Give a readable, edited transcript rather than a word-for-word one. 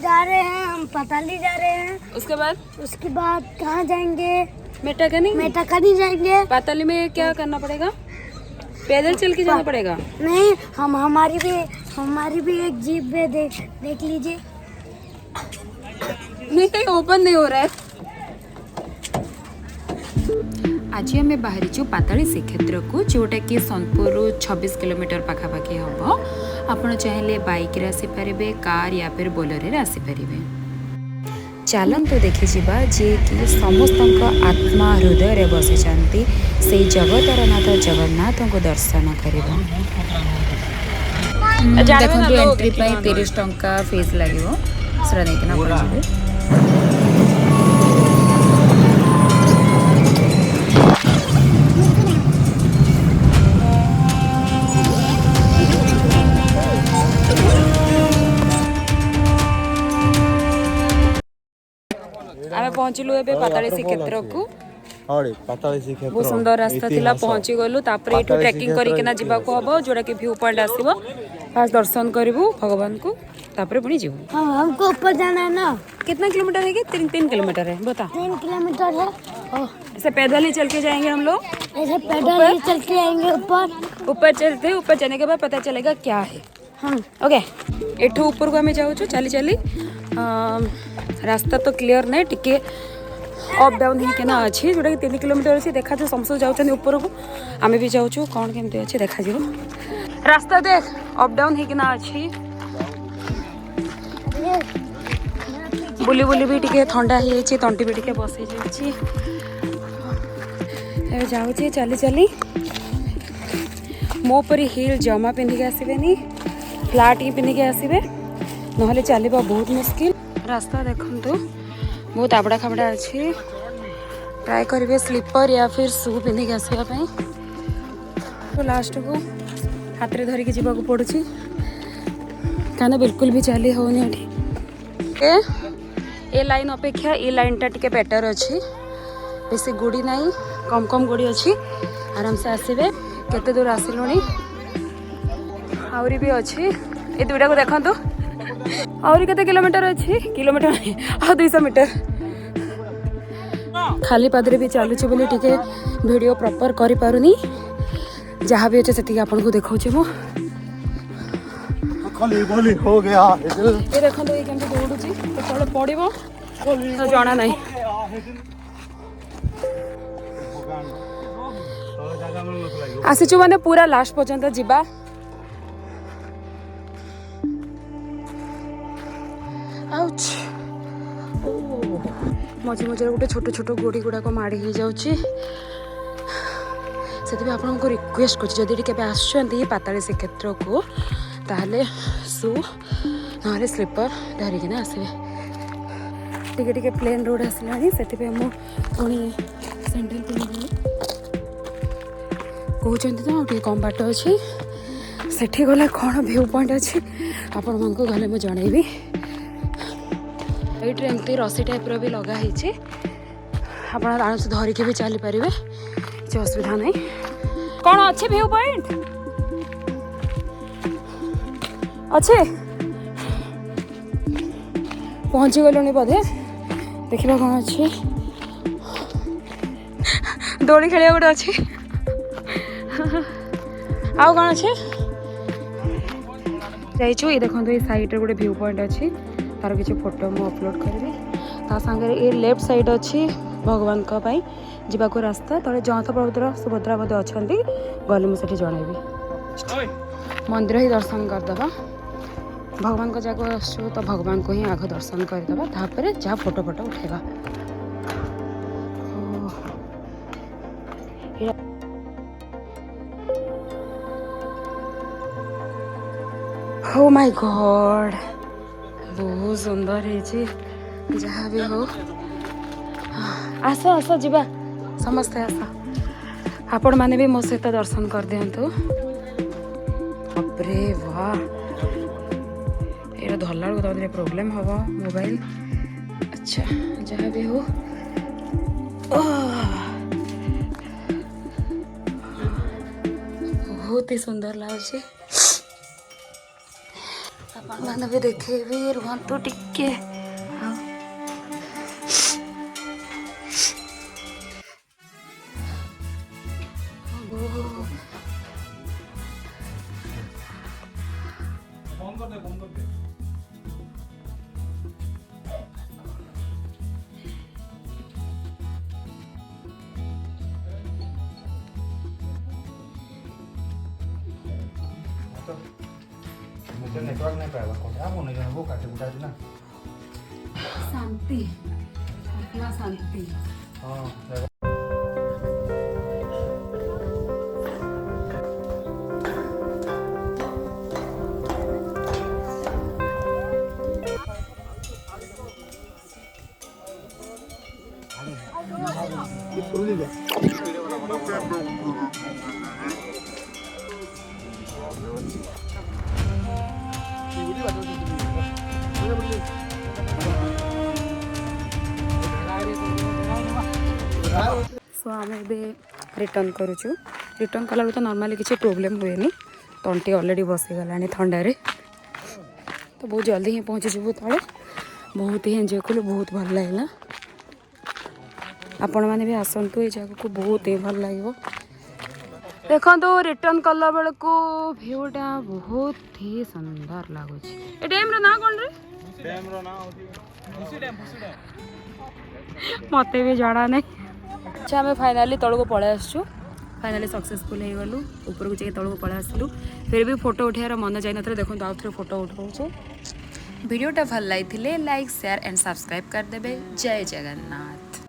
जा रहे हैं हम, पताली जा रहे हैं। उसके बाद कहाँ जाएंगे? मेटाकनी जाएंगे। पाताली में क्या करना पड़ेगा? पैदल चल के जाना पड़ेगा? नहीं, हमारी भी एक जीप है, देख लीजिए। नहीं, ओपन नहीं हो रहा है। आज आम बाहरी पाताली श्रीक्षेत्र को, जोटा कि सोनपुर 26 किलोमीटर पाखापाखि हम। आपड़ चाहिए बाइक रे आसीपारे, कार या फिर बोलेरो आसीपारे। चलतु देखी जा जी कि समस्त आत्मा हृदय बसी से जगतर नाथ जगन्नाथ को दर्शन कर। देखो एंट्री 30 टंका फीस लगे से नहीं। आमे पहुँचलु एबे पाताली श्रीक्षेत्र को। बहुत सुंदर रास्ता थिला, पहुँची गलु। तापर एठू ट्रेकिंग करिकेना जिबाको हबो, जोड़ा कि व्यू पॉइंट आसीबो। फास्ट दर्शन करिवु भगवान को, तापर पुणी जीवु। हमको ऊपर जाना है ना। कितना किलोमीटर है? 3 किलोमीटर है। बता। 3 किलोमीटर है। ऐसे पैदल ही चल के जाएंगे हम लोग। ऐसे पैदल ही चल के आएंगे ऊपर चलते। ऊपर जाने के बाद पता चलेगा क्या है। हाँ ओके। एठू ऊपर को हमें जाऊँ चली रास्ता तो क्लियर नहीं, टिके अप डाउन ही केना अच्छी, जोटा कि 3 किलोमीटर अच्छी। देखा जो समस्त जाऊँ ऊपर को, आम भी जाऊँ कौन केमती अच्छे देखा जीव। रास्ता देख अप डाउन ही केना अच्छी। बुली बुली भी टिके ठंडा ही तंटी भी टिके बस जाऊँ चली मो परी हिल जमा पिंधिक आसबेनी, फ्लाट ही पिंधिक आसबे, नहले चलवा बहुत मुश्किल। रास्ता देखो बहुत आबड़ा खाबड़ा अच्छी। ट्राए करेंगे स्लीपर या फिर शू पिंधिक आसवाई। तो लास्ट को हाथ में धरिकी जावाक पड़ू क्या बिल्कुल भी चली होनी। ए लाइन अपेक्षा ए लाइन टा टिके बेटर अच्छी, बेसी गुड़ी नहीं, कम कम गुड़ी अच्छी। आराम से आसबे। केते दूर आसिलुणी आहरी भी अच्छी। ए दुईटा को देखो आहरी केते किलोमीटर अच्छी, किलोमीटर नहीं 200 मीटर। खाली पादरे भी चलुचे बोली टिके वीडियो प्रॉपर करि पारुनी। जहाँ भी अच्छे से आपन को देखाऊँ मु। हो गया। ये देखो ये केमती दौड़ुची, तो पड़ो तो जना नहीं। आसीचु माने पूरा लास्ट पर्यंत जीवा। मझे मझे गोटे छोट छोट गोड़ी गुड़ाक माड़ी हो जाऊँगी। से आपको रिक्वेस्ट कर आसुँच पाताली श्रीक्षेत्र को, ताहले शू ना स्लीपर धरिकिना आसबे। टिके टिके प्लेन रोड आसला से पुणी सैंडल पिंधि कहते तो आगे कम बाट अच्छी। सेठी गला कौन व्यू पॉइंट अच्छी आपण मन को गले मुझे जनइबी। ये एमती रसी टाइप भी लगाई आप आराम से धरिकी भी चली पारे, किसी असुविधा नहीं। कौन अच्छे व्यू पॉइंट अच्छे पहुँची गलुनी बोधे। देखा कौन अच्छे दौड़ी खेलिया गोटे अच्छे। आउ कौन अच्छे जाइए देखो ये साइड रे गोटे व्यू पॉइंट अच्छी। तार किसी फोटो मु अपलोड करी। ता संगे ये लेफ्ट साइड अच्छी भगवान जावाक रास्ता। तले जगन्नाथ बलभद्र सुभद्रा बोधे अच्छा गले मुझे जनइबी। मंदिर ही दर्शन करदे। भगवान को जगह आसु तो भगवान को ही आग दर्शन करदे, तापर जहाँ फोटो फोटो उठेगा। ओ माय गॉड बहुत सुंदर है। जहाँ भी हो आस आस जीवा समस्ते आस। आपण माने भी मो सहित दर्शन कर दिंतु। बापरे वाह ये धरला बेलू प्रोब्लेम हम मोबाइल। अच्छा जहाँ भी हो बहुत ही सुंदर लगे। आपने भी देखेबी रुहतु टिके मुझे नेटवर्क नहीं पाएगा कौन आप होने जाना वो काटे बुटा ना शांति अपना शांति हाँ सो आम रिटर्न करुचु रिटर्न कला तो नॉर्मली किसी प्रोब्लेम हुए नहीं तंटी ऑलरेडी बसीगला ठंडारे तो बहुत जल्दी ही पहुँची जीवु तले बहुत ही एंजॉय कलु बहुत भल लगा आपण मैंने भी आसतु ये जगह को बहुत ही भल लगे देखो तो रिटर्न कला बेल को भ्यूटा बहुत ही सुंदर लगुच ए डैम ना कौन रे मत भी जड़ा नहीं अच्छा आम फाइनाली तौक पलि आसु फाइनाली सक्सेसफुल हो गलु ऊपर को जाए तौक पलि आसलु फिर भी फोटो उठार मन जाइन देखो आउ थे फोटो उठाऊे वीडियोटा भल लगी लाइक शेयर एंड सब्सक्राइब करदे जय जगन्नाथ।